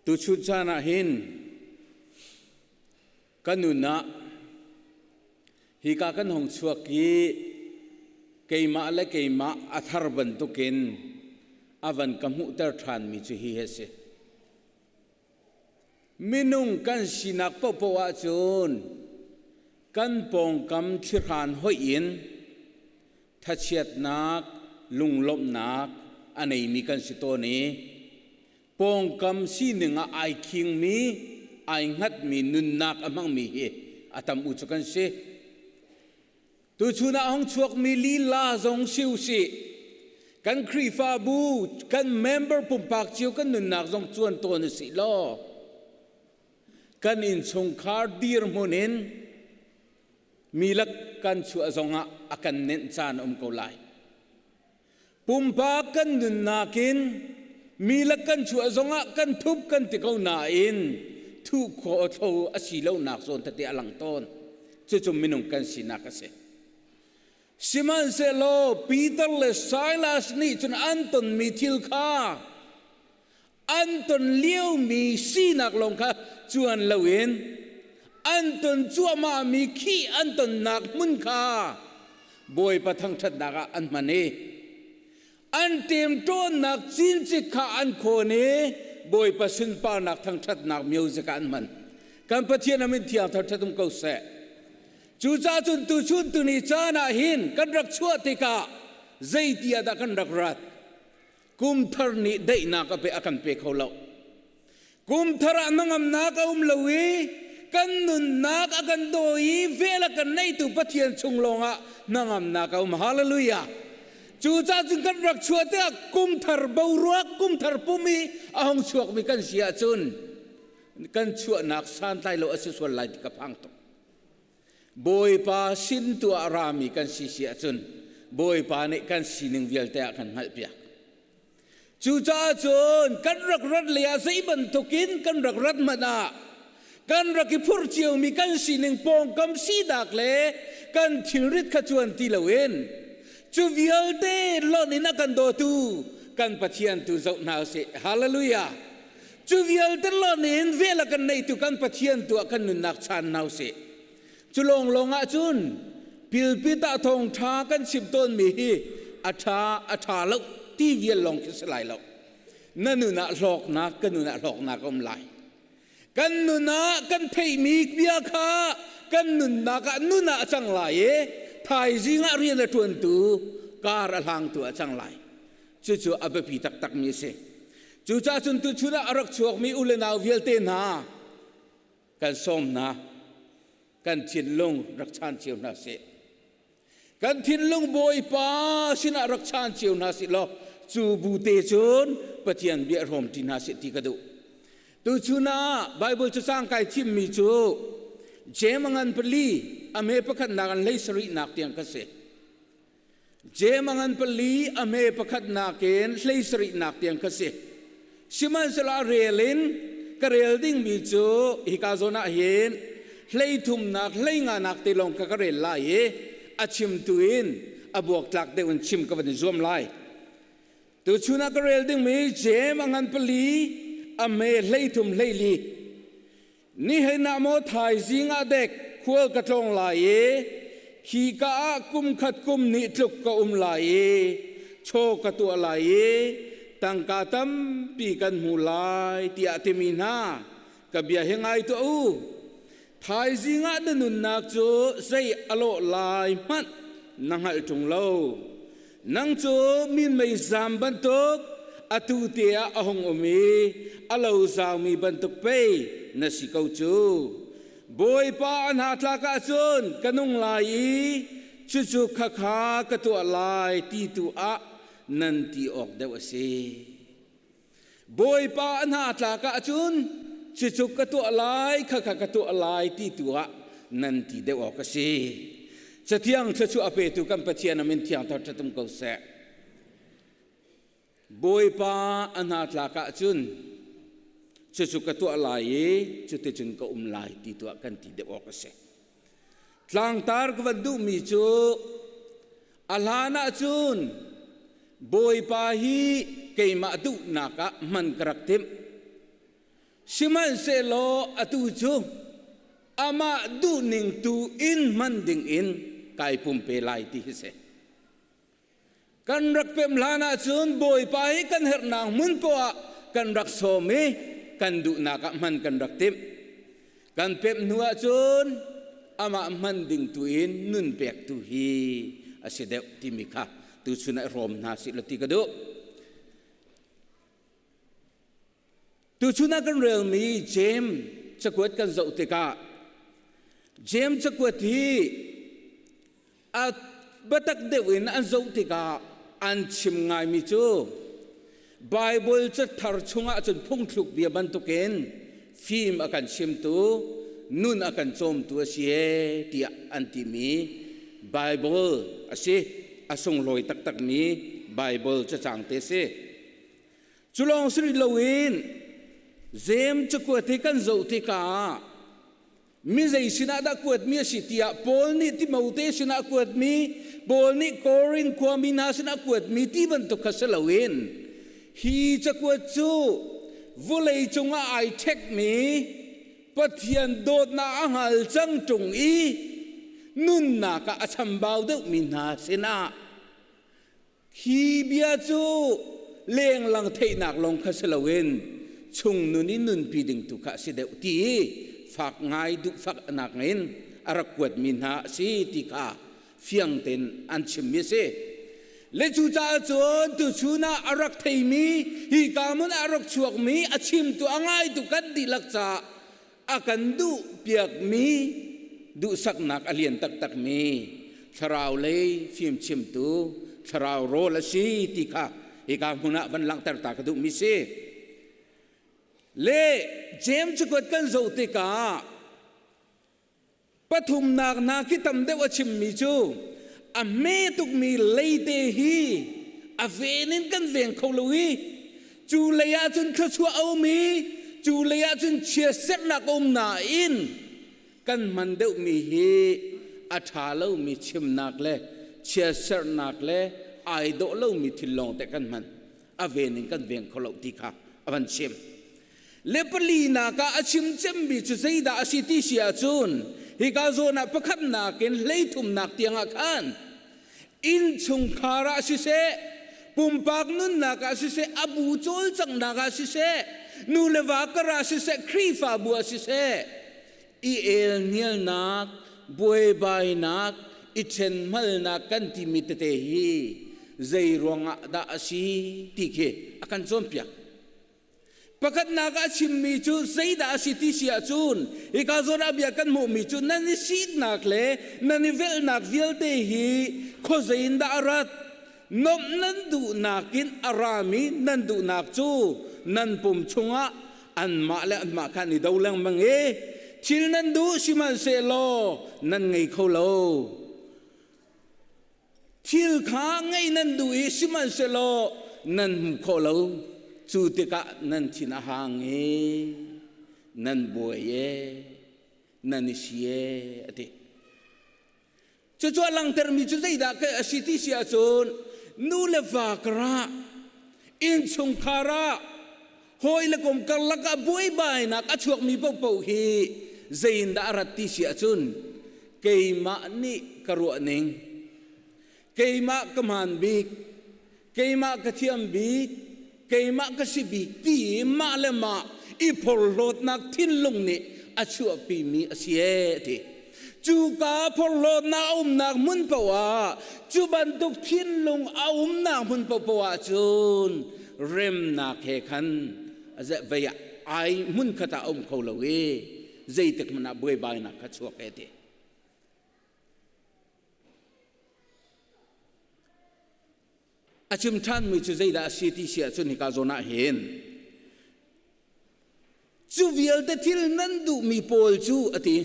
ตุชุดชานะหินกันนุนะฮิกากันหงชวกีเกยมาและเกยมาอัธรบันตุกินอวันกมุตรทานมิจุฮิเฮเซมินุงกันสินักปปวะจูนกันปองกำทิรานหอยอินทัชเชียดนักลุงลบนักอันไหนมีกันสิโตนี้ปองกำสีหนึ่งไอคิงมีไองัดมีนุนนักอมังมีเฮอาตามอุจกันเสตัวชุนาห้องชวกมีลีลาจงชิวสิกันครีฟาบูกันเมมเบอร์ปุ่มปากเจียวกันนุนนักจงชวนตัวนสิล้อกันอินชงคาร์ดีร์มุนินมีลักกันชัวจงอากันเน้นจานเกาไลปุ่มปากกันนุนนักินมีลักกันชัวจงกันทุบกันติเกาหนาอินทุกข้อเท่าอาศิลาหนักส่วนตัดอลังต้นจะมินุงกันสินักเสซิมันเซโลปีเตอร์และไซลัสนี่จนอันตันมีทิลคาอันตันเลี้ยวมีสีนักลงค่ะจวนเลวินอันตันจัวมามีขี้อันตันนักมุนคาบอยปะทังทัดนักอันมันเออันเตรียมต้นนักจินจิกาอันโคเนบอยปะสินปานักทังทัดนักมิวสิกอันมันการปะเทียนมินเทียงทัดทัดตุมเกาเสจูจ้าจุนตุชุนตุนิจานาหินกันรักชัวติกาใจเตียดกันรักรัดกุมทาร์นี่ได้นักไปอากันเปเขาเล่ากุมทาร์นังอำนักเลวีกันนุนนักอากันโดยเวลากันในตุปะเทียนชงลงอ่ะนังอำนักฮาเลลูยาจูจ้าจุนกันรักชัวติกากุมทาร์บาวรักกุมทาร์ปุมีอาหงชัวมีกันเสียจุนกันชัวนักสันไตโลอสิสวลไลติกาพังตบอยปาสินตัวรามีกันสิเสียจนบอยปาเนกันสินึงเวลแต่กันหัลเปียจูจ้าจนกันรักรัดเลียใส่บันทุกินกันรักรัดมาดากันรักกิพูดเจียวมีกันสินึงปองกำสีดักเล่กันทิ้งริดขจวนตีละเวนจูเวลเตลอนินักันโดตูกันปะเทียนตูเจ้าหนาวเสฮาเลลูยาจูเวลเตลอนินเวลกันในตูกันปะเทียนตัวกันนุนักชานนาวเสจุลงลงอาจุนพิลพิตาทงทากันสิบต้นมีอาชาแล้วที่เวียนลงคิสไลแล้วนั่นนุนะหลอกนักกันนุนะหลอกนักอมไลกันนุนะกันเทมีเบียคากันนุนะกันนุนะจังไลไทยจิงะเรียนละทวนตูการะลังตัวจังไลจู่ๆอับปีตักมีเสจู่จ้าจุนตุชุนะอรักชวกมีอุเลนาเวียลเตนากันส้มนะกันทิ้งลงรักชานเชียวนาเสกันทิ้งลงบอยป้าสินะรักชานเชียวนาเสล้อจูบูเตจนปะเทียนเบียรมที่นาเสที่กระดูตุชุนาไบเบิลจะสร้างไก่ทิมมีจูเจมังันปลีอเมปะขัดนักเลสรินักเตียงกเสเจมังันปลีอเมปะขัดนักเกนเลสรินักเตียงกเสชิมันสลาเรลินกระเรลดิ้งมีจูฮิกาโซนาเฮนเลยทุ่มนักเลยงานักตีลงกะกระเรลไล่อาชิมตุอินอบวกหลักเดินชิมกับวันจวมไล่ตัวชุนักกระเรลดึงมีเจมังันปลีอเมเลยทุ่มเลยลีนี่ให้นามอไทยสิงาเด็กขวลกระทงไล่ขีกะกุมขัดกุมนิทุกกะไล่โชกะตัวไล่ตั้งกาตัมปีกันหูไล่ที่อาติมินากะเบียเฮงไงตัวไทยจิงะดนุนนักโจใส่อโลลายมันนังหัลจงเล่านังโจมินไม่จำบันทุกอตุเตียอหงอมีอโลสาวมีบันทุกไปนัสิเขาโจบอยปานหาทลากาจนกนุงลายชุขะขากะตัวลายตีตัวนันตีออกเดวเสบอยปานหาทลากาจนชุกตัวลายขะขะกตัวลายที่ตัวนันที่เดวอกสิจะเที่ยงชุอเปตุกัมปะเทียนมินเที่ยงทอดตุมเกษบอยปาอนาตลากะจุนชุกตัวลายชุดจุนก็ลายที่ตัวกันที่เดวอกสิทางตาร์กวัดดูมีจูอัลฮานะจุนบอยปาฮีเกยมาดุนักมันกรักเต็ม สิมันเซโลอตุจูอามาดูนิงตูอินมันดิงอินกายปุ่มเปลายที่เสกันรักเป็นลานาจูนบ่อยไปกันเฮรนางมุนปัวกันรักโสมีกันดูนักมันกันรักติมกันเป็นนัวจูนอามามันดิงตูอินนุนเปกตูฮีอาศัยเดวติมิค่ะตูสุนัยรอมนาสิลติกดูตูสุนัยกันเรื่องมีเจมจะกวดกันเจ้าติกาเจมจะกวดที่อาบัตักเดวินอันเจ้าติกาอันชิมง่ายมิจูไบเบิลจะทาร์ชงอาจนพุ่งทุกเบียบันตุเกนฟิล์มอาการชิมตูนุนอาการโจมตัวเสียที่อันติมีไบเบิลอาศัยอาสงลอยตักมีไบเบิลจะจางเตเสจุลองสริลวินเจมจะกวดที่กันเจ้าติกามิใจสินาดักกวดมีสิทธิอาปอลนี่ที่มาอุเทสินากวดมีปอลนี่โครินความมีนาสินากวดมีที่บรรทุกขสลาวินฮีจะกวดจูวุเลยจงไอเทคมีปัทยันโดดนาอังหัลจังจงอีนุนนากะอัชมบาวเดมินาสินาฮีเบียจูเลี้ยงลังเทนักลงขสลาวินชงนุนินุนปีดึงตุกะสิเดวตีฝากง่ายดุฝากนักเงินอารักกวดมินหาสีติกาเฟียงเต็นอันชิมเยเซเลจูจ่าจวนตุชูนาอารักไทมีฮีกามุนอารักชวกมีอาชิมตัวง่ายตุกันดีลักษาอากันดุเปียกมีดุสักนักอเลียนตักมีชราวเลยฟิมชิมตูชราวโรละสีติกาฮีกามุนวันลังตรตากดุมิเซเล่เจมจะกดกันโจติกาปฐุมนักนาคิดทำได้ว่าชิมมิจูอเมตุกมีเลยเตฮีอเวนินกันเวียงเขาลุยจูเลียจนขชัวเอามีจูเลียจนเชียเสนักอมนาอินกันมันเดวมีฮีอัฐาเลวมีชิมนักเล่เชียเสนักเล่ไอโดเลวมีทิลองแต่กันมันอเวนินกันเวียงเขาลุติกาอวันชิมเลปลีนากาอชิมเจมบิจุเซดาอสิติเสียจุนฮิกาโซนาประคับนาเกนเลยทุมนักเตียงอาคารอินชุงคาราสิเซปุมปากนุนนากาสิเซอบูโจลจังนากาสิเซนูเลวากราสิเซครีฟาบัวสิเซอีเอลเนียลนักบวยบายนักอิเชนมัลนักกันติมิตเตฮีใจรวงดาอสิติเคอาการจอมเปียกประคับนักอาชิมมิจูเซดาสิติเสียจุนอีกาโซราเบียกันมุมิจูนั่นนี่สิดนักเล่นั่นนี่เวลนักเวลเตฮีโคเซอินดาอารัดนมนั่นดูนักินอารามีนั่นดูนักจูนั่นปุ่มชงะอันมาและอันมาคันนี่ดาวลังมังเอทิลนั่นดูสิมันเซโลนั่นไงเขาโลทิลข้างไงนั่นดูสิมันเซโลนั่นเขาโลจูติกะนันชินาหางเอนันบวยเอนันนิชีเออติจู่ๆหลังเทอร์มิจูใจดักอสิติเสียจนนูเลวากระอินชงคาระหอยละกมกัลละกะบวยบายนักอชวกมีเป่าฮีใจอินดารัตติเสียจนเกยมานี่กระรัวนิงเกยมากำหันบิกเกยมากระเทียมบิกเกยมากสิบิตีมาเลมาอีพอลโลดนักทิ้นลงนี่อาชัวปีมีอาเสียทีจูกาพอลโลดนักนักมุนปะวะจูบันตุกทิ้นลงนักมุนปะวะจูนเริ่มนักเฮขันอาจจะเวียไอมุนขตาเขาเลวใจตึกมันบวยบายนักชัวเกติอาชิมท่านมีจุดใจดาสิติเสียจนฮิกาโซนาเห็นจูเวียลเตทิลนั้นดูมีโพลจูอติ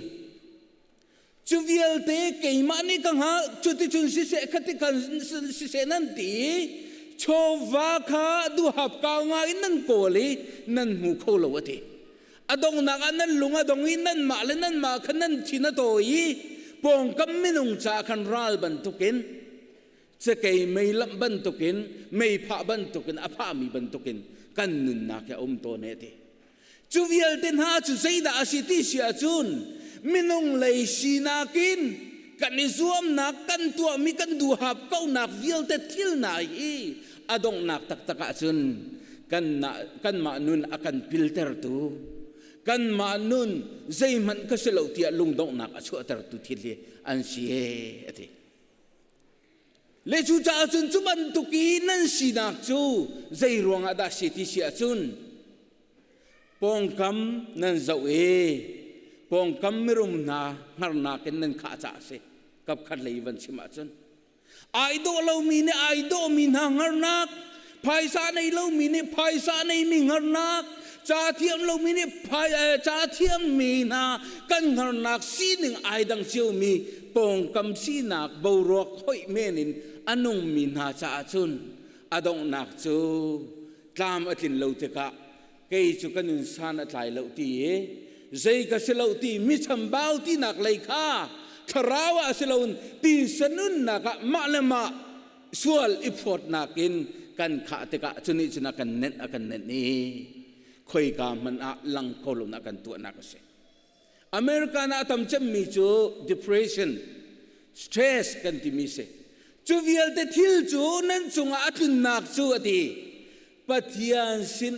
จูเวียลเตเกยมานี่กังหาจุดที่จุนสิเสคติกันสิเสนันตีโชวาคาดูหับกาวงาอินนั่นโกลีนั่นหูโคลวติอดงนักอันนั้นลุงอดงอินนั่นมาเลนั่นมาขันนั่นชินาโตยีปองกัมมินุงจาขันรัลบันทุกินจะเกยไม่ลำบันตุกินไม่พาบันตุกินอภามีบันตุกินกันนุนนักแค่อมโตเนติ จูวิลเตนหาจูเซดาสิติเสียจุนมินงเลยสีนากินกันนิซวมนักกันตัวมีกันดูหับเก้านักวิลเตทิลนาฮีอดงนักตักตะกะจุนกันมานุนอากันพิลเตอร์ตูกันมานุนใจมันก็เสลาที่ลุงดงนักชัวเตอร์ตูทิลอันเสียทีเลจูจ่าจุนจุบันตุกีนั่นสีนักจูใจรวงอาดาสิติเสียจุนปองคำนั่นเจ้าปองคำไม่รุมนาหารนากันนั่นข้าจ่าเสกับขัดเลยวันชิมาจุนไอโดเรามีเนี่ยไอโดมีนางหารนักภายซาในเรามีเนี่ยภายซาในมีหารนักจ่าเทียมเรามีเนี่ยภายจ่าเทียมมีนากันหารนักสีหนึ่งไอดังเชียวมีปองคำสีนักบาวรอกห้อยเมนินอันนงมีนาจ่าจุนอดงนักจูตามอธินเราเถกะเกยจุกันนุนสานอัตไลเราตีใจก็เสลาตีมิชมบ่าวที่นักเลยค่ะคราวะเสลาตีสนุนนักมาเลมาส่วนอิฟอดนักินกันขาเถกะจุนิจุนักกันเน็ตอากันเน็ตนี้คุยกันมันลังโคลนักกันตัวนักเสอเมริกาน่าทำจำมีจู depression stress กันที่มีเสจูวิลเตทิลจูนั่นจุงอาตุนนักจูอดีปัทยานสิน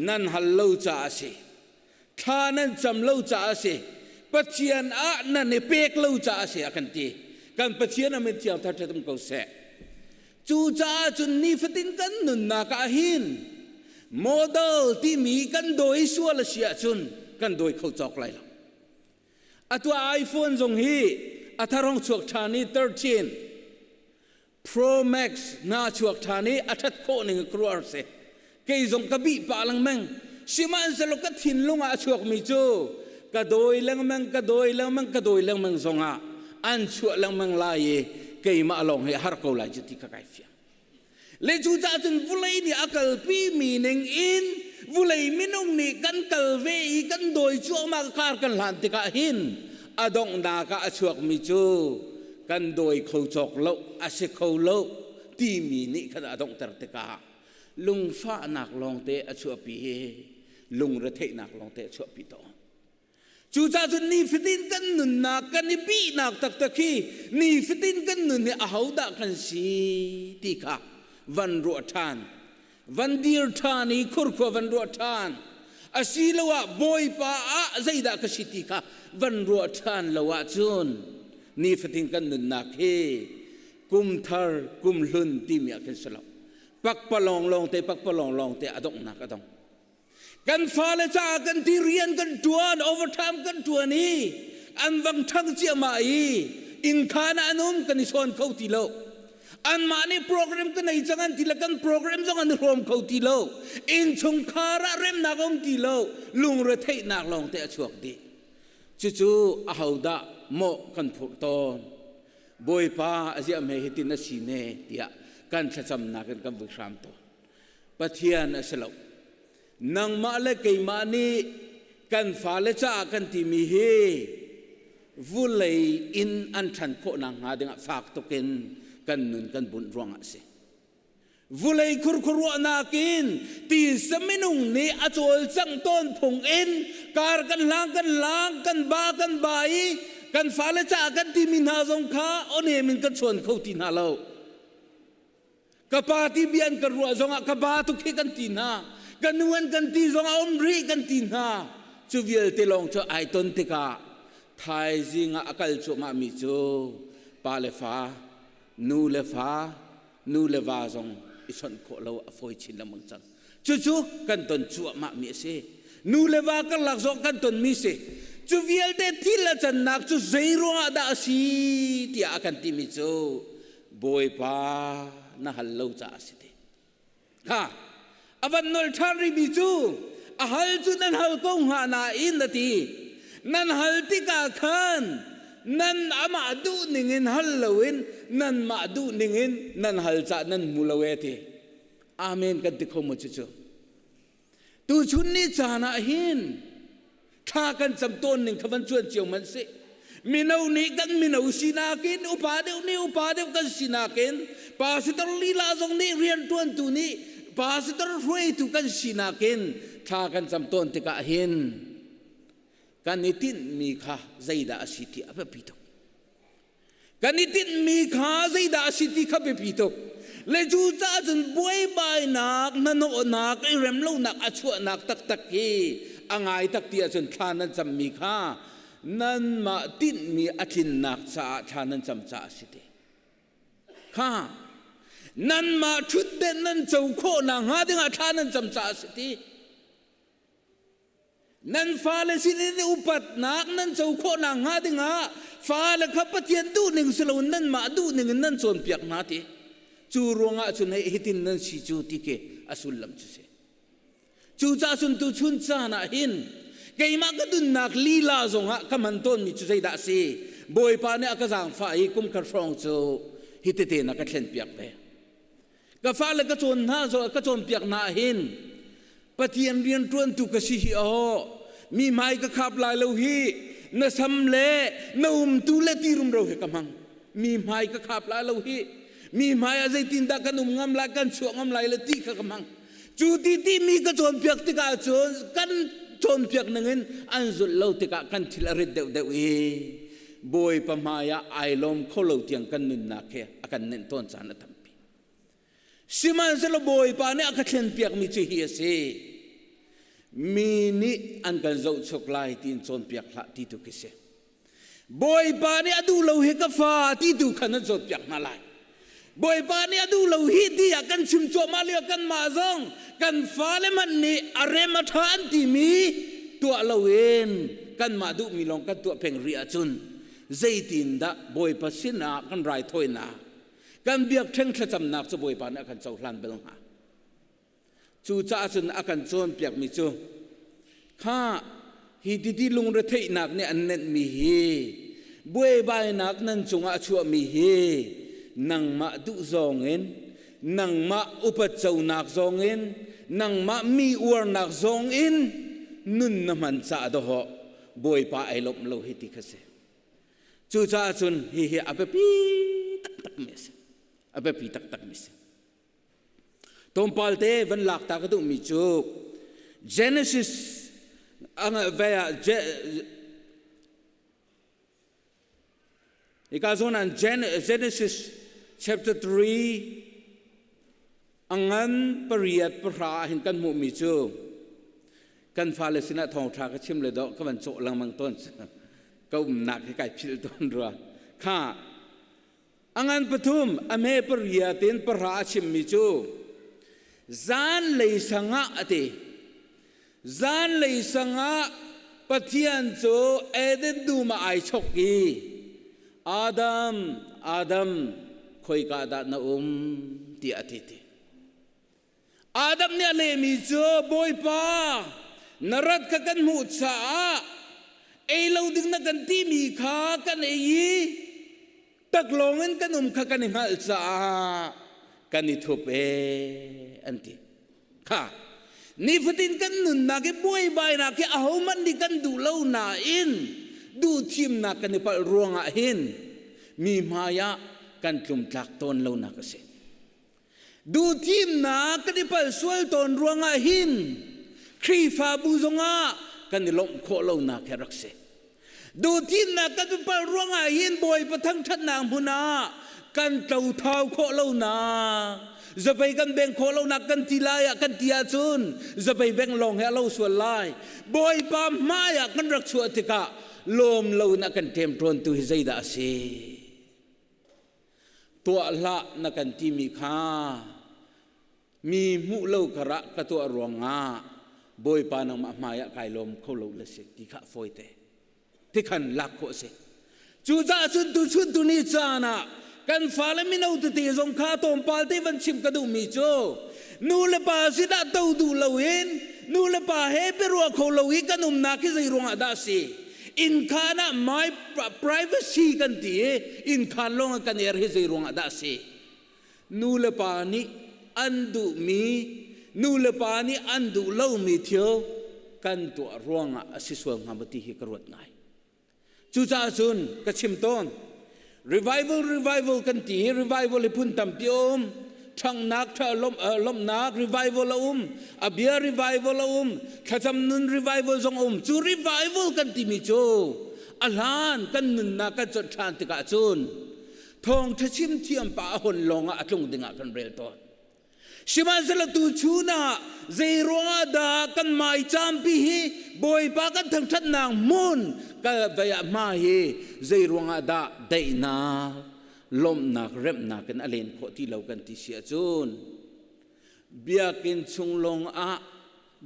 นั่นฮัลโลจ่าเสท่านั้นจำโลจ่าเสปัทยานนั่นเปกโลจ่าเสกันทีกันปัทยานไม่เที่ยวทัดทัดมเขาเสจูจ่าจุนนี่ฟตินกันนุนนักหินโมเดลที่มีกันโดยส่วนเสียจุนกันโดยเขาจอกไรล่ะตัวไอโฟนทรงฮีทารองชวกชานี13 Pro Max น่าชวกชานีทัดโคหนึ่งครัวเสเกยทรงกระบี่ปาลังแมงชิมันสลกทินลุงชวกมิจูกระโดยลังแมงกระโดยลังแมงกระโดยลังแมงทรงอันชวลังแมงลายเกยมาลองให้ฮาร์โกลายจุดที่กระไกเฟียเลจูจ่าจนวุเลยนี่อักลปีมีหนึ่งอินวุเลยมินุงนี่กันกลเวอีกันโดยชั่วมากการกันหลานติกาหินอดงนากะชวกมิจูกันโดยเขาจอกโลอาศัยเขาโลที่มีนี่ขณะอดงตรติกาลุงฟ้าหนักลองเตะชัวปีลุงระเทหนักลองเตะชัวปีต่อจูจ่าจนนี่ฟิตินกันนุนนักกันนี่ปีนักตักตะคีนี่ฟิตินกันนุนนี่อาหูดักกันสีติกาวันรัวทานวันดีร์ทานี่คุรขวันรัวทานอาศิลวะบอยป้าใจดักสิติกาวันรัวทานละวะจุนนี่ฟิตินกันนุนนักเฮกุมทาร์กุมลุนติมีอาคิสลาปักปะลองลองเตะปักปะลองลองเตะอดงนักอดงกันฟ้าและจ้ากันที่เรียนกันตัวโอเวอร์ไทม์กันตัวนี้อันวังทั้งเจียมาอินคานานุมกันนิสวนเขาทีโลอันมาในโปรแกรมกันในจังอันที่ละกันโปรแกรมจังอันรวมเขาทีโลอินชงคาระเร็มนักองทีโลลุงระเทนักลองเตะช่วงดีจู่ๆอาหูดะโมกันผูกตอนบอยป้าอาเจียเมหิตินสีเนเดียกันจะจำนักกันบุษรามตัวปะเทียนสลบนางมาเลกัยมานีกันฟ้าเลจ้ากันที่มีเฮวุเลยอินอันฉันโคนางหาดึงฝากตกินกันนุนกันบุญรวงสิวุเลยคุรคุรวนากินตีสมินุงนี้อาจวลจังต้นผงอินการกันล้างกันบากันใบกันฟ้าเลจ้ากันที่มีนาจงค้าโอเนมินกันชวนเขาที่นาเรากบาที่เบียนกันรัวจงกบาทุกที่กันตีนากันนวลกันตีจงอมรีกันตีนาจูเวลเตลองจูไอตนติกาไทยจิงอักลจูมามิจูปาเลฟ้านูเลฟ้าจงอิสันโคเราฟอยชินละมังจังจู่ๆกันตนจูมามิเสนูเลฟ้ากันหลักจงกันตนมิเสจูเวลเตที่ละจันนักจูเซรัวดาสีที่อากันติมิจูบอยป้าน่าฮัลโหลจ้าสิเดค่ะอวันนอลทารีบิจูฮัลจูนั่นฮัลกงหานาอินนาทีนั่นฮัลติกาขันนั่นอามาดูนิงินฮัลโลวินนั่นมาดูนิงินนั่นฮัลจ้านั่นมูลเวทีอาเมนกันติคมจุจูตูชุนนี่จานาหินถ้ากันจำต้นหนึ่งขบันชวนเจียวมันสิมินเอานี้กันมินเอาสินากินอุปาเดียวกันสินากินภาษาตรีลาจงนี้เรียนตัวนี้ pastor hui tu kan sinakin tha kan jamton te ka hin kan nitin mi kha zaida asiti apa pito kan nitin mi kha zaida asiti kha be pito le ju cha jun boi bai nak na no nak I rem lo nak achu nak tak tak hi angai tak ti achun thanan jam mi kha nan ma tin mi athin nak cha thanan jam cha asiti kha nan ma thut den nan chau kho na nga dinga thanan jam cha asiti nan fa le sin ni upat nak nan chau kho na nga dinga fa le kha pathian du ning selo nan ma du ning nan chon piak na ti chu ronga chun he hitin nan si chu ti ke asul lam chu se chu cha chun tu chun cha na hin kei ma ka dun nak lila zonga ka man ton mi chu sei da se boi pa ne aka jang fa I kum kar frong chu hitete na ka thlen piak pe ka fa le ka chon na zo ka chon piak na hin pathian rian tuan tu ka si hi o mi mai ka khap lai lo hi na sam le na tu le ti rum ro he ka mang mi mai ka khap lai lo hi mi mai a zai tin da kan ngam la kan chu ngam lai le ti ka ka mang chu ti ti mi ka chon piak ti ka chon kan chon piak nangin an zul lo ti ka kan thil red deu deu e boi pa maya ai lom kholo tiang kan nun na khe akan nen ton cha na tampi siman se lo boi pa ne aka thlen piak mi chi hi se mi ni an kan zo chok lai tin chon piak hla ti tu ki se boi pa ne adu lo he ka fa ti tu khan zo piak na lai boi pa ne adu lo hi ti ya kan chim cho ma le kan ma zong kan fa le man ni are ma than ti mi to lo wen kan ma du mi long kan to peng ri achun zaitin da boi pa sina kan rai thoi na kan biak theng thla cham nak chu boi pa na kan chau hlan belong ha chu cha chun akan chon piak mi chu kha hi ti ti lung re thei nak ne an net mi hi boi bai nak nan chunga chu mi hi nang ma du zong en nang ma upat chau nak zong en nang ma mi ur nak zong in nun na man cha do ho boi pa ai lop lo hi ti khase chu cha chun hi hi ape pi tak tak mes ape pi tak tak mes tom palte van lak ta ka tu mi chu Genesis ang via ikazonan Genesis chapter 3 angan pariat pra hin kan mu mi chu kan fa le sina thong tha ka chim le do ka ban cho lang mang ton ka nak he kai phil ton ra kha angan pathum ame pariatin pra chim mi chu zan le sanga ate zan le sanga pathian chu eden du ma ai chokki Adam khoi ka da na ti atiti Adam ne le mi chu boi pa narat ka kan mu cha ei lo ding na kan ti mi kha kan ei tak longen kan kha kan ngal cha kan ni thup anti kha ni futin kan nun na ke boi bai na ke aho man di kan du lo na in du thim na kan ni pal ruanga hin mi maya kan tlum tlak ton lo na kasi du thim na kan ni pal sual ton ruanga hin khri fa bu zonga kan ni lom kho lo na ke rakse du thim na kan ni pal ruanga hin boi pa thang that na huna kan tau thau kho lo na zabai kan beng kho lo na kan tilaya kan tia chun zabai beng long he lo sual lai boi pa maya kan rak chu atika lom lo na kan tem tron tu hizaida ase to la na kan ti mi kha mi mu lo kara ka to ronga boi pa nang ma maya kai lom kho lo le se ti kha foite ti khan lak kho se chu za chun tu ni cha na kan fa le mi no tu ti zong kha tom pal te van chim ka du mi cho nu le pa si da to du lo hin nu le pa he pe ro kho lo hi kanum na ki zai ronga da si in khana my privacy kan ti in khan long kan er he zai ronga da si nu le pa ni andu mi nu le pa ni andu lo mi thio kan to ronga asiswa ngamati hi karwat ngai chu cha chun ka chim ton revival kan ti revival hi phun tam piom ทั้งนักทั้งลมนัก revival ละอเบีย revival ละขจำนุน revival ทรงจู revival กันที่มีโจอาลานกันนุนนักกันจดทานติกาจุนทองทชิมเทียมป่าหนลงอัดลงดึงกันเร็วตัวชิมันสละตูชูน่ะเจรวาดากันไม่จำปีฮีบอยปากันทั้งทัดนางมุนก็ไปมาฮีเจรวาดาได้นาลมนักเร็บนักกันอเลนโคที่เรากันที่เสียจุนเบียกินชุงลงอะ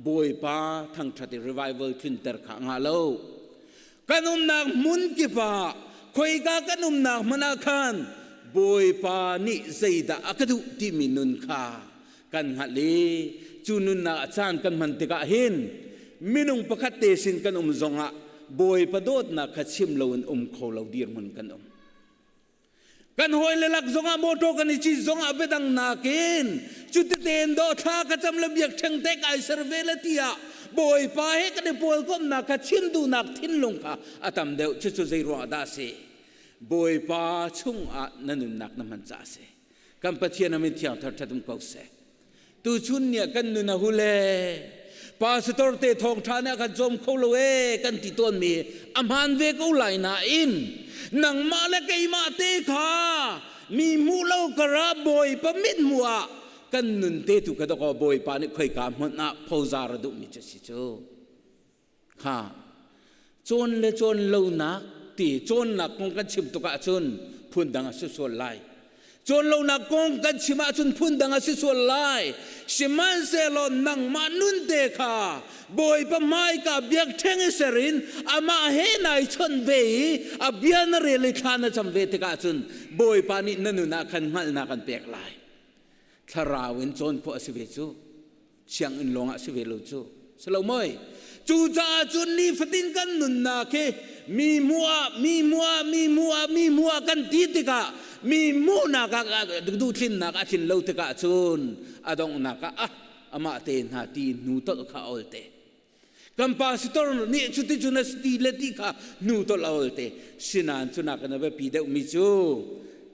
บอยปาทั้งทัดรีไวเวลขึ้นเตอร์ขังฮาโลกันนักมุนกิปาคอยกากันนักมันอาคันบอยปานิเจดาอักดุติมินุนคากันฮัลเลจูนุนนักอาจารย์กันมันติกาหินมินุงประคัตเตสินกันจงะบอยประโดดนักขัดชิมเลวนโคลาวดีร์มันกันกันหอยเลลักจงะโมโตกันอิจิจงะเบดังนาเกนจุดเตนโดท่ากระจำระเบียกเชงเตกไอเซอร์เวลติยาบอยปาเฮกันในปวลก้มนักขัดชิมดูนักทิ้นลงค่ะอาตามเดียวจุดใจรัวดาเซบอยปาชุ่งอานันนักน้ำมันจ่าเซกันปะเทียนมิเทียงทัดทัดมุกเซตูชุนเนี่ยกันนุนหุเลปาสตอร์เตทองทานเนี่ยกันจมเขาเลกันติต้นมีอามันเวกูไหลนาอินนังมาเลกมาเตขามีมูเล่ากระบอยปะมิดมัวกันนุนเตตุกระดกบอยปานี่ค่อยกามมันน่ะพอซาระดุมิจะสิโจค่ะจนเลจนเลวนักตีจนนักคงกันชิมตุกะจนพุ่นดังสุดส่วนไลจนเรานักกงกันชิมาจุนพุ่นดังสิส่วนไลชิมันเซลอนนังมานุนเตคาบอยปะไม้กับเบียกเทงเสรินอามาเฮนายชนเวอเบียนเรลิคานจำเวติกาจุนบอยปานินันุนักขันมัลนักกันเปียกไลทาราวินจนพอสิเวจูเชียงอินลงสิเวลูจูสโลมอยจูจ่าจุนนี่ฟตินกันนุนนักเคมีมัวกันตีติกามีมูนักดูทินนักทินเลวติกาจุนอดงนักอามาเตนหาตีนูตลข้าอลเตกัมปาสตอร์นี่ชุดจุนสตีเลติกานูตลอลเตสินันจุนักนับปีเดมิจู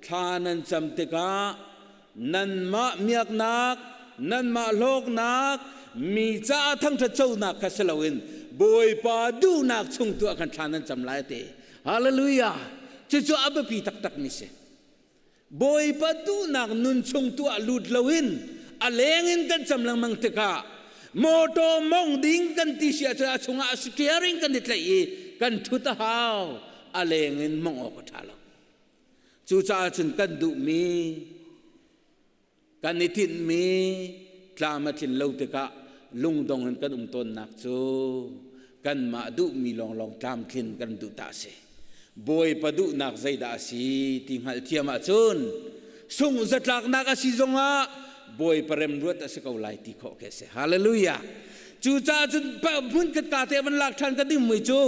ทานันจำติกานันมาเมียกนักนันมาโลกนักมีจ้าทั้งทัดเจ้านักกัสลาวินบอยปาดูนักชงตัวกันทานันจำไลเตฮาเลลูยาจู่ๆอับปีตักมิเซบอยปาดูนักนุนชงตัวลุดลาวินอเลงินกันจำลังมังเตกาโมโตมองดิ้งกันที่เสียจะชงอาสเตียริงกันดิตเลยกันทุตหาวอเลงินมองออกทาลจู่ๆจนกันดุมีกันนิทินมีคลามาทินเลวเตกาลุงดงกันต้นนักจูกันมาดุมีลองตามคินกันดุตาเสบอยปดุนักใจดาสีติงหัลเทียมาจุนส่งจัดลักนักสิจงะบอยปรมรวดสกาวไลติโคเกเสฮาเลลูยาจูจ้าจุนพุ่นกัดกาเตมันลักทันกันดิมวยจู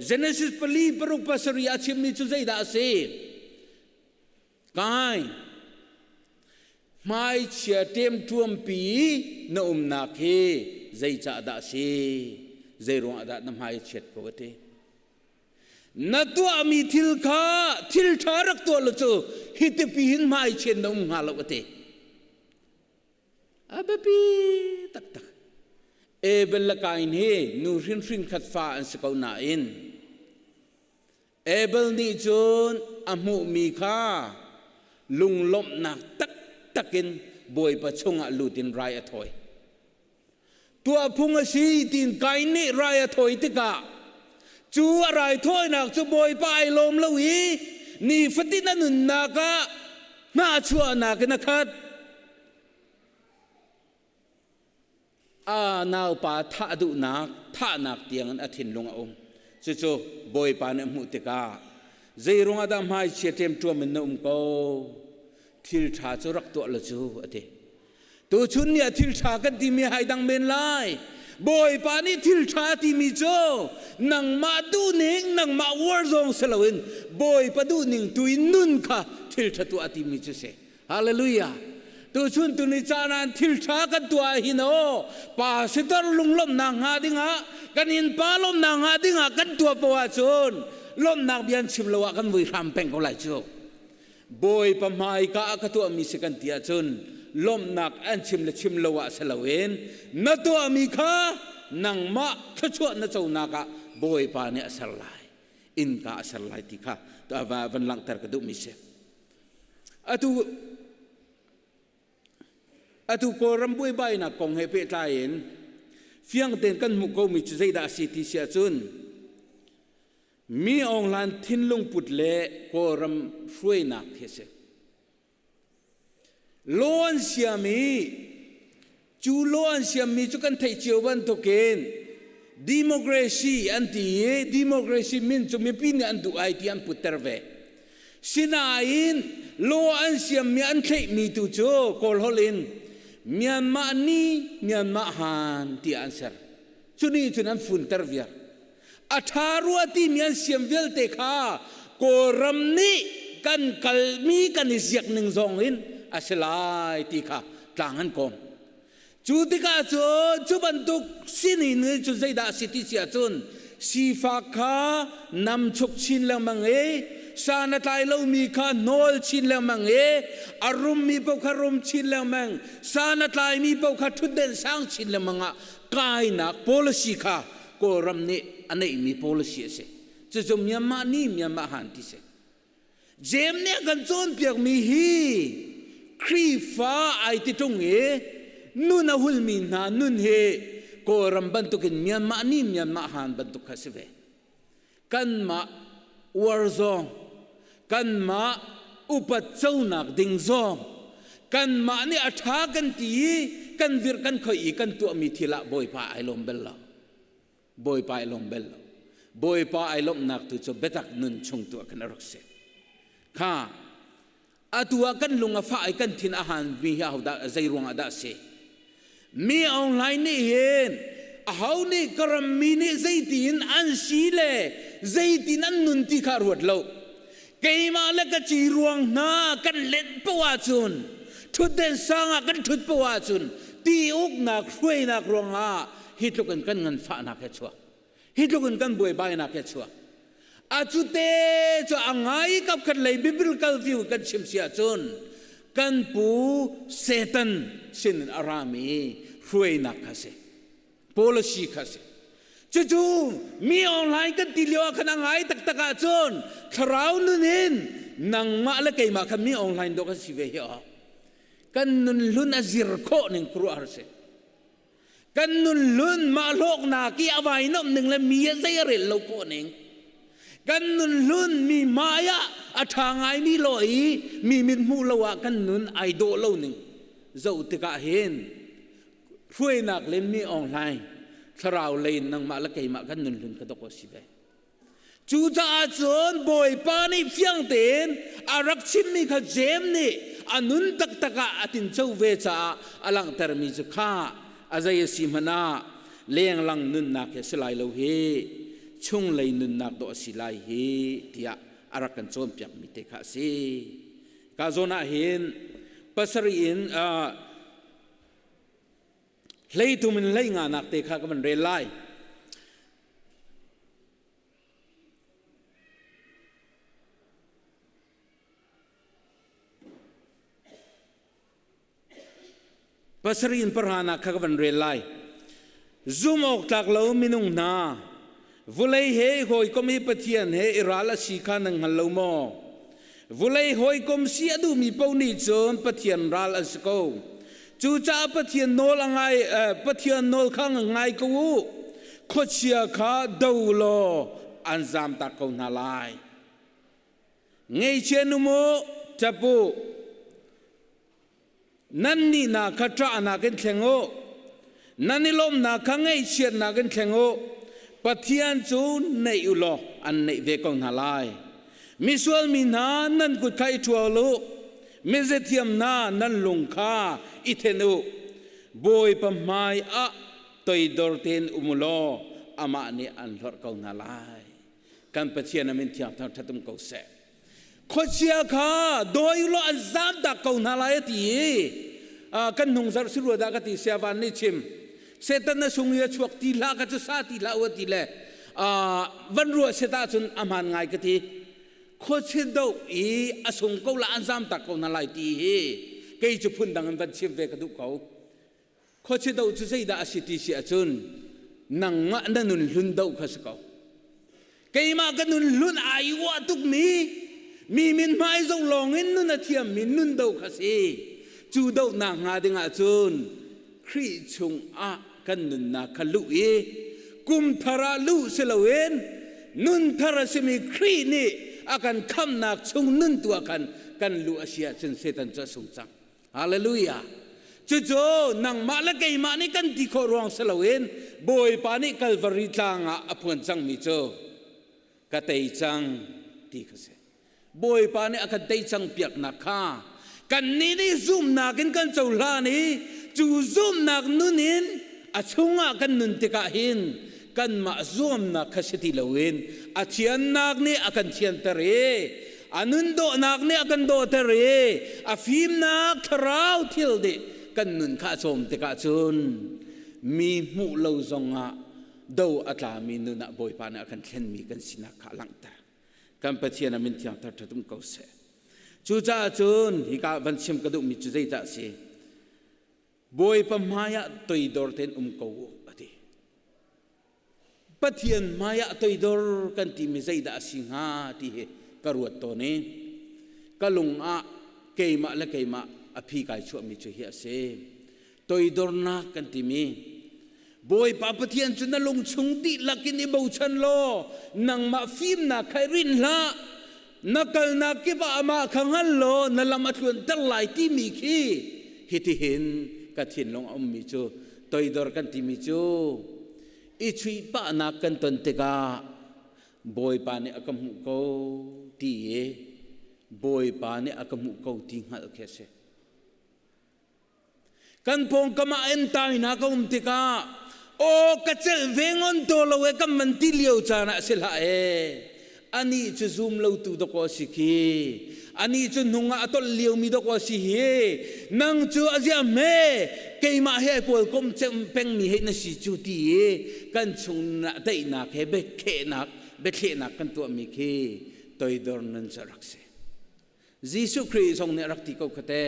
เจเนซิสปลีปรุปปัสริอาชิมนิจูใจดาสีกายไม่เชื่อเต็มท่วมปีนอุมนาเคใจจ่าดาสีใจรวงอาดาน้ำหายเช็ดกวเตนัดตัวมีทิลชารักตัวลุจูฮิตปีหินไม่เช่นนอุมหาลกเตอาเบปีตักเอเบลละกายนี่นูรินขัดฟ้าอันสกาวนาอินเอเบลนี่จูนอามุมีค่าลุงลมหนักตักกินบอยประชงอาลูตินไรอัทอยตัวพุงสีตินกายนี่ไรอัทอยติกาจูอะไรถอยนักจูบอยไปลมละวีนี่ฟตินันุนนักน่าชัวนักนะครับนาวป่าท่าดุนักท่านักเตียงอันทินลงอมจูบอยปานมุติกาใจรงอาดามให้เชื่อเต็มตัวมันนุ่มก็ทิลชาจูรักตัวละจูอเตตัวชุนเนี่ยทิลชากันที่มีให้ดังเมนไลบอยปานี่ทิลชาที่มีโจนังมาดูนิ่งนังมาวอร์ซองเซลวินบอยปาดูนิ่งตุยนุนค่ะทิลชาตัวที่มีโจเสฮาเลลูยาตัวชุนตัวนี้จานันทิลชากันตัวหินโอป่าสิตรลุงลมนางหาดิงะกันอินป่าลมนางหาดิงะกันตัวปวาชุนลมนางเบียนชิมละวะกันวิรามเป็งก็ไหลโจบอยปะไม้กะตัวมีสกันเตียชุน ลมหนักอันชิมละชิมละวะสละเวนนัตัวมีข้านังมะขชวนัเจ้านักบอยปาเนี่ยสลายอินกาสลายติข้าตัววันหลังแต่กระดูมิเสอตุโกรัมบวยใบนักกองเฮเปตายเองเฟียงเต็นกันมุกโกมิจุใจดาสิติเสียจุนมีองลานทิ้นลงปุดเล่โกรัมช่วยนักเฮเสล้วนเสียมีจูล้วนเสียมีจุกันไทยเจียวบันทุกเกนดิโมกราซีอันที่ดิโมกราซีมินจุมีปีนอันดูไอที่อันปุตเตอร์เวสินาอินล้วนเสียมีอันไทยมีตุโจโคลฮอลินเมียนมานี่เมียนมาฮันที่อันเสร์จุนี่จุนั้นฟุนเตอร์เวียอัฐารัวที่เมียนเสียมเวลเตค่าโกรัมนี่กันกัลมีกันอิสยักหนึ่งสองอินอาศัยที่ข้าต่างกันก่อนจุดที่ข้าจุบันทุกสิ่งนี้จุดใจดาสิทธิเสียจนสีฟ้าข้านำชุกชินแล้วมังเอสานาตายเรามีข้าโนลชินแล้วมังเออารมณ์มีเปล่าข้ารมชินแล้วมังสานาตายมีเปล่าข้าทุดเด่นสร้างชินแล้วมังอ่ะกายนัก policy ข้าก็รำนี้อันนี้มี policy เสียจะจมยามานี่ยามาหันที่เสียเจมเนี่ยกันจนเปียกมีฮีครีฟ้าไอติตรงเอนุนหุ่นมีนานุนเฮก็รำบันทุกินเมียนมานี่เมียนมาหันบันทุกข้าสิเวกันมาวอร์ซองกันมาอุปเจ้านักดิ่งซองกันมานี่อัฐากันตีกันวิรกันคอยกันตัวมีทีละบอยป้าไอลมเบลล่าบอยป้าไอลมเบลล่าบอยป้าไอลมนักตุจบเบตักนุนชงตัวกันรักเสข้าอาตัวกันลุงอาฟ้าไอกันทินอาหารมีเฮาดาใจรวงอาดาเสมีออนไลน์นี่เห็นเขานี่กระมีนี่ใจตีนอันสีเล่ใจตีนอันนุนที่ขารวดเราเกี่ยมาแล้วก็จีรวงนากันเล่นปวาจุนทุดเดินสร้างกันทุดปวาจุนตีอุกนักช่วยนักรวงอาฮิตลูกันกันเงินฟ้านักแค่ชัวฮิตลูกันกันบวยใบนักแค่ชัวอาจุเตจะอ่างไงกับกันเลยบิบลิคัลวิวกันชิมเสียจุนกันปูเซตันสินอารามีช่วยนักข้าศึก policy ข้าศึกจู่ๆมีออนไลน์กันตีเลียวขนาดไงตักตะกาจนคราวนู้นเห็นนังมาละเกี่ยมาคันมีออนไลน์ดอกสิเวียกันนุ่นลุนอซิรโคหนึ่งครัวอาร์เซกันนุ่นลุนมาโลกนากีอวัยน้ำหนึ่งและมีใจเริลโลโคหนึ่งกันนุ่นลุนมีมายาอัฐางไงมีลอยมีมินมูลวะกันนุ่นไอโดโลหนึ่งเจ้าติกาเห็นช่วยนักเล่นมีออนไลน์สราวเล่นนังมาละเกี่ยมากันนุ่นลุนก็ต้องสิเวจูจ่าจนบอยปานี่เฟียงเต็นอารักชิมมีขเจมนี่อันนุนตักตะกะอตินเจ้าเวจ่าอลังเตอร์มีจุข้าอาใจสิมนาเลี้ยงลังนุนนักสลายโลเฮช่วงเลยนุนนักโดสิลายเฮที่อารักกันโจมเปียกมิเตคาซีกาโซนาเห็นปัสรีนเลยทุมันเลยงานักเตคาก็มันเรลไลปัสรีนประหานักก็มันเรลไลซูมออกจากเรามินุงนาวุเลยเฮหอยก็มีปะเทียนเฮอิราลสีขานังฮัลโลมอวุเลยหอยก็มีอดูมีปนิจนปะเทียนราลสโกจูจ่าปะเทียนโนลงไงปะเทียนโนลข้างไงกูขดเชียขาดูโลอันซามตะกงนาลายไงเชนุโมจับปูนั่นนี่นาคาตรานากันเข่งโอนั่นนี่ลมนาคังไงเชียนนากันเข่งโอปะเทียนจูในอุโลอันในเวกงนาลายมิสวลมินานั่นกุดไข่ทัวลุมิเซเทียมนานั่นลงคาอิเทนุบอยปะไมอะตอยดอร์เทนอุมุโลอามาเนอันหลอดกงนาลายกันปะเทียนนั้นที่ทำทัตุมกเสขดเชียขาโดยloอันซามตะกงนาลายตีกันหงสารสุรดากติเสียวันนี้ชิมเสตันสุงยชวกตีลากจะสาตีลาวตีเลวันรัวเสตาจุนอามันไงกติโคชิดอีอสงกุลอันซามตะกงนาลายตีเก cái chụp phun đằng vật chiêm về cái đục cầu khó chế đầu chú dây đã xịt xịt chun nằng ngã đã nôn lún đầu khá cầu cái mà cái nôn lún ai quá tục mi min mai dòng lòng in nôn là thiam min nôn đầu khá xí chú đầu nàng ngã đi ngã chun khi chung a cái nôn na khá lũ ye Kumthar lũ sẽ lâu en nun thara sẽ mi khi ni akan kham nak chung nun tu akan kan lũ Asia chun setan cho sung chang Hallelujah chú nang ma la cái mà ni kan ti kho rong sẽ lâu en boy pa ni Calvary tlang a apun chang mi cho ka tei chang ti khase boy pa ni akan tei chang piak na kha kan ni zoom na kan chau la ni chu zoom nak nunin a chunga kan nun te ka hin kan ma zoom na khasiti lawin a thian nak ni akan thian tare anun do nak ni akan do tare a phim nak tharau thil de kan nun kha chom te ka chun mi mu lo zonga do atla mi nu na boy pa na akan thlen mi kan sina kha lang ta kan pathian amin thiang tar thatum ko se chu cha chun hi ka van sim ka du mi chu zai ta se boy pa maya toi dor ten ko ati pathian maya toi dor kan ti mi zai da singa ti he karuat to ne kalung a keima la keima a phi kai chu mi chu hi ase toi dor na kan ti mi boy pa pathian chu na long chung ti lakin i bo chan lo nang ma phim na khai rin la nakal na ki ba ama khangal lo na lam athun tar lai ti mi khi hi ti hin ka thin long mi chu toi dor kan ti mi chu i chui pa na kan ton te ka boy pa ne akam ko ti e boy pa ne akam ko ti ngal khe se kan pong kama en tai na ka te ka o ka chel vengon to lo e kam man ti liu cha na se la e ani chu zoom lo tu do ko sikhi ani chu nunga atol liu mi do ko si he nang chu azia me keima he pol kom chem peng mi he na si chu ti e kan chung na dei na ke be khe na kan tu mi khi toi dor nan charak se Jesus Christ ong ne rak ti ko khate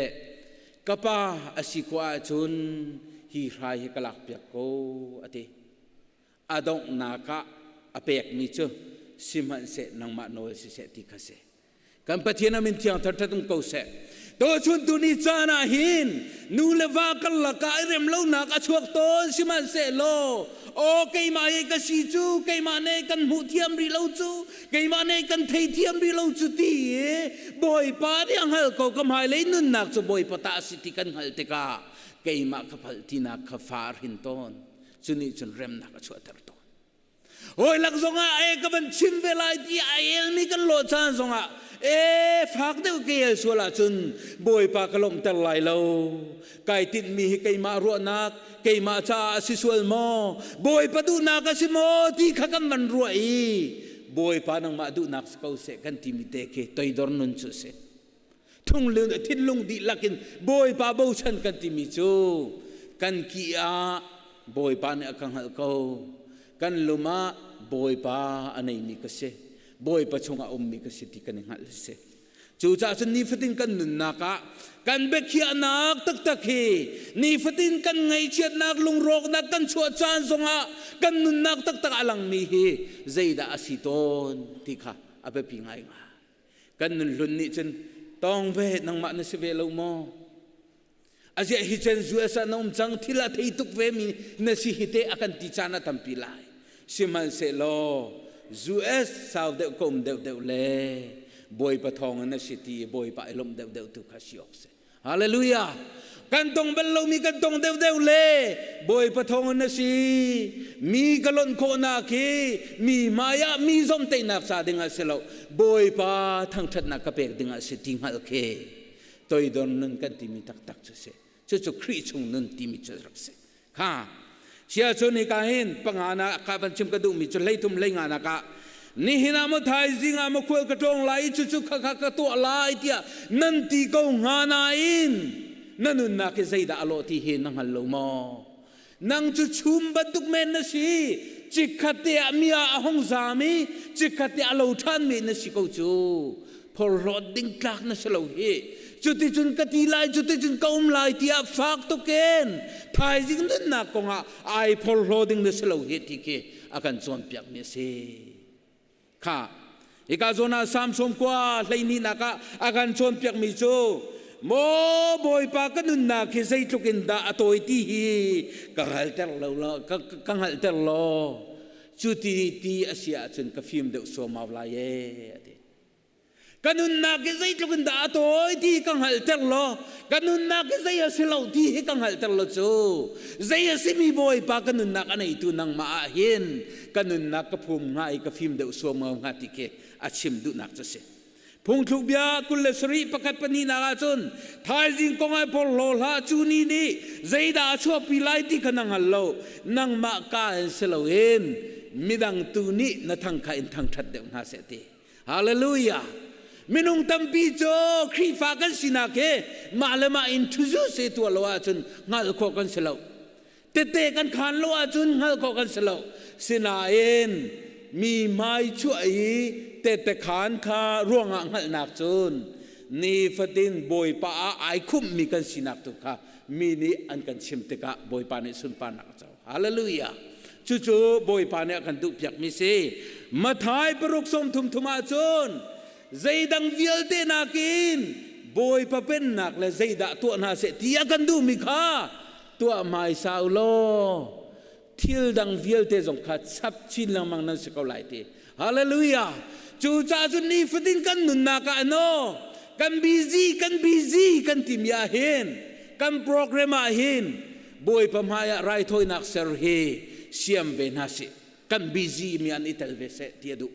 kapa asikwa chun hi rai he kalak pyak ko ati adong na ka apek mi chu siman se nang ma no se ti khase kan pathian min thiang thar thatum ko se to chun tu ni chana hin nu lewa kal la ka rem lo na ka chuak ton siman se lo o kai ma ye ka si chu kai ma ne kan mu thiam ri lo chu kai ma ne kan thei thiam ri lo chu ti boy pa yang hal ko kam hai le nun nak chu boy pa ta si ti kan hal te ka kai ma ka phal ti na ka far hin ton chuni chun rem na ka chuat tar ton oi lak zonga e ka ban chim ve lai ti a el mi kan lo chan zonga e phak de ke so la chun boy pa ka lom tar lai lo kai tin mi hi kai ma ro nak kai ma cha si sual mo boy pa du na ka si mo ti kha kan man ro i boy pa nang ma du nak ko se kan ti mi te ke toi dor nun chu se thung lung thin lung di lakin boy pa bo chan kan ti mi chu kan ki a boy pa ne akang hal ko kan luma boy pa anai mi ka se boy pa chunga mi ka se ti kan hal se chu cha chun ni fatin kan nun na ka kan be khia nak tak tak hi ni fatin kan ngai chiat nak lung rok nak kan chua chan zonga kan nun nak tak tak alang mi hi zaida asiton ti kha abe pi ngai nga kan nun lun ni chen tong ve nang ma na se ve lo mo azia hi chen zu asa nom chang thila thei tuk ve mi na si hite akan ti chana tampi lai siman se lo zu es saw de kom de le boy pa thong na city boy pa ilom de tu khasiok se hallelujah kan tong bello mi kan tong de le boy pa thong na si mi galon ko na ki mi maya mi zom te nak sa dinga selo boy pa thang that na ka pek dinga se ting hal ke toi don nun kan ti mi tak tak se chu khri chung nun ti mi chak se kha sia chu ni ka hin pangana ka ban chim ka du mi chu leitum leinga na ka ni hina mo thai zinga mo khol ka tong lai chu kha ka to lai tia nan ti ko nga na in nanun na ke zaida alo ti hin nang hal lo mo nang chu chum ba tuk men na si chikhate amia ahong zami chikhate alo than me na si ko chu por roding klak na selo hi จุดที่จุนกติไลจุดที่จุนก้มไลที่อาฟักตุเกนทายจริงนั่นนักกงไอพอลโรดิงเดสโลเฮติเกอาการส่วนเปียกเมเซค่ะอีกาโซนาสามสมกว่าเลยนี่นักอาการส่วนเปียกมิโซโมบอยปากันนุนนักที่ใส่ตุกินดาตัวที่กังหัลเตอร์โลกังหัลเตอร์โลจุดที่อาเซียจนกับฟิล์มเดือดสวมเอาลายกันนุนนักที่ใส่ตุกินดาตัวที่กังหัลเตอร์โลกันนุนนักที่ใส่อาเซียที่กังหัลเตอร์โลโซใส่อาเซียมีบอยปากันนุนนักอันนี้ตัวนังมาเห็นกันนุนนักกับภูมิง่ายกับฟิล์มเดือดสวมเอางาติเกอาชิมดูนักจะเสียพงทุกยากุลสรีประกาศปนีนาจนทายจิงกงไอพอลโลลาจูนีนี่ใจดาชัวปีไลที่ขนังฮัลโลนังมากาเอสโลเอนมิดังตูนี่นัทางขายทางทัดเดงฮาเสติฮาเลลูยามินุงตัมปีโจครีฟากันสินาเกมาเลมาอินทุจุเสตัวโลอาจุนงัลโคกันเสลาเตเตกันขานโลอาจุนงัลโคกันเสลาสินาเอนมีไม้ช่วยแต่ขานคาร่วงหัลนักจุนนี่ฟดินบอยป้าไอคุ้มมีกันสินักตุค่ะมีนี่อันกันชิมติกะบอยป้าเนี่ยสุนปานักเจ้าฮาเลลูยาจู่ๆบอยป้าเนี่ยกันดุเปียกมิเซมาท้ายปรุกสมทุมอาจุนใจดังเวียลเตนักินบอยป้าเป็นนักและใจดะตัวนาเสตียกันดูมิค่ะตัวไม่สาวโลทิลดังเวียลเตจงขัดซับชินลังมังนั้นสกาวไลเตฮาเลลูยาจู่จ้าจุนนี่ฟดินกันนุนนักอันโนกันบิซีกันทีมยาเห็นกันโปรแกรมอาเห็นบอยพม่าไรทอยนักเซอร์เฮเซียมเวนัสกันบิซีมีอันอิตาลีเสตีดู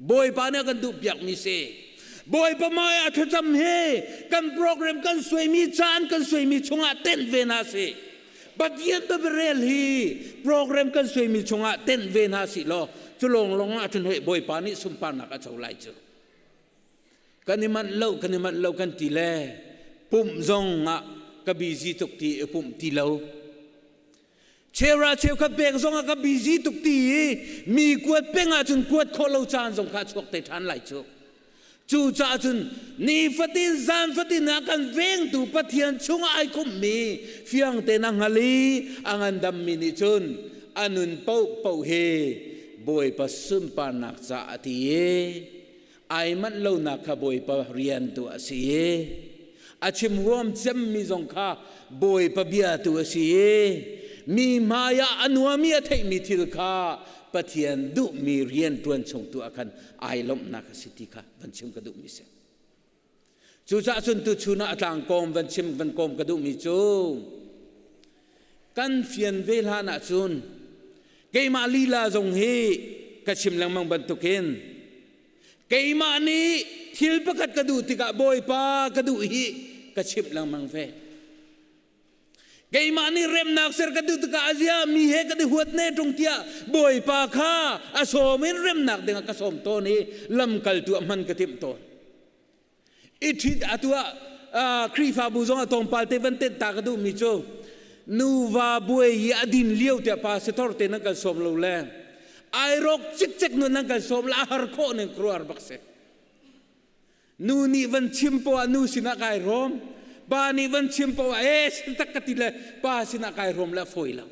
บอยปาเนี่ยกันดูเปียกมิเซบอยพม่าทัดจำเฮกันโปรแกรมกันสวยมีจานกันสวยมีชงอาเต้นเวนัสบัดยันตัวเบรลฮีโปรแกรมกันสวยมีชงอาเต้นเวนัสโลจุลงอาจนเฮบอยปานี่สุมปานักอาจจะไล่เจอกันนี่มันเล่ากันทีแลปุ่มจงอ่ะกับบิซีตุกตีปุ่มทีเล่าเชลกับเบกจงอ่ะกับบิซีตุกตีมีกวดเป้งอาจนกวดโคลจานจงขาดชกแต่ทันไล่เจอจู่จ้าจนนี่ฟัดดินจานฟัดดินนักกันเวงตูปะเทียนชงไอคุมมีเฟียงเตนังฮัลีอังอันดำมินิจนอันุนเป่าเฮบอยปสุมปานักจะตีไอมันเล่านักขบอยปเรียนตัวเสียอาชิมรวมจำมีจงข้าบอยปเบียตัวเสียมีมายาอนุมีเทมิทิลข้าปะเทียนดุมีเรียนตัวชงตัวกันไอลมนักสิทธิข้าวันชิมกระดุมิเสจู่จ้าจนตุชุนาต่างกอมวันชิมวันกอมกระดุมิจูกันเฟียนเวลาหนาจุนเกยมาลีลาจงเฮกระชิมลังมังบันตุเกนเกยมานี้ทิลประกัดกระดูติกะบอยปากระดูฮีกระชิมลังมังเฟเกยมานี้เร็มนักเสรกระดูติกะอาเซียมีเฮกระดูหัวเนตรงเตียบอยปาข้าอาโซมินเร็มนักเด้งกระสมโตนี้ลำกัลตัวมันกระติมโตอิทิดอัตัวครีฟาบูซงอตองปาลเตวันเตตากระดูมิโจนูวาบวยยาดินเลี้ยวเตียปาเสตอร์เตนักกสมโลแลไอรกจิกนุนักกสมลาฮาร์โคนึงครัวร์บักเซนูนี่วันชิมปวานูสินักไอรอมบานี่วันชิมปวาสินักกติเลปาสินักไอรอมละฟอยละ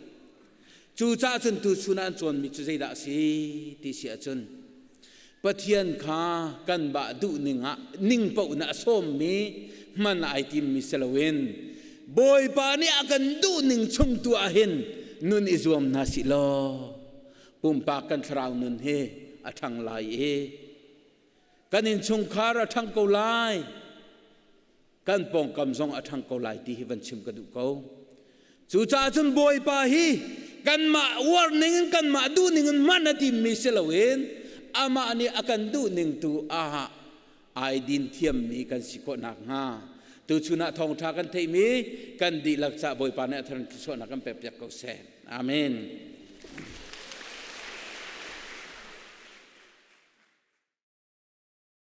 จู่จ้าจนตุสุนันจวนมิจุใจดักสีที่เสียจนปะเทียนข้ากันบะดุนิ่งปวนาส้มมีมันไอติมมิเซลเวนบอยปานี่อากันดูหนึ่งชงตัวเห็นนุนอิจวมนาสิโลปุ่มปากกันคราวนุนเฮอทังลายเฮกันอินชงคาระทังเกาลายกันปองกำซองอทังเกาลายที่วันชิมกระดูกเขาจู่จ้าจนบอยปาฮีกันมาวอร์นิ่งกันมาดูหนึ่งมันนาทีมิเซลเวนอามาอันนี้อากันดูหนึ่งตัวไอดินเทียมมีกันสิโกนักฮาตัวชุนะทองทากันเทมีกันดีลักษะบอยปานะทันกิโซนักกันเปียกเกาเซนอาเมน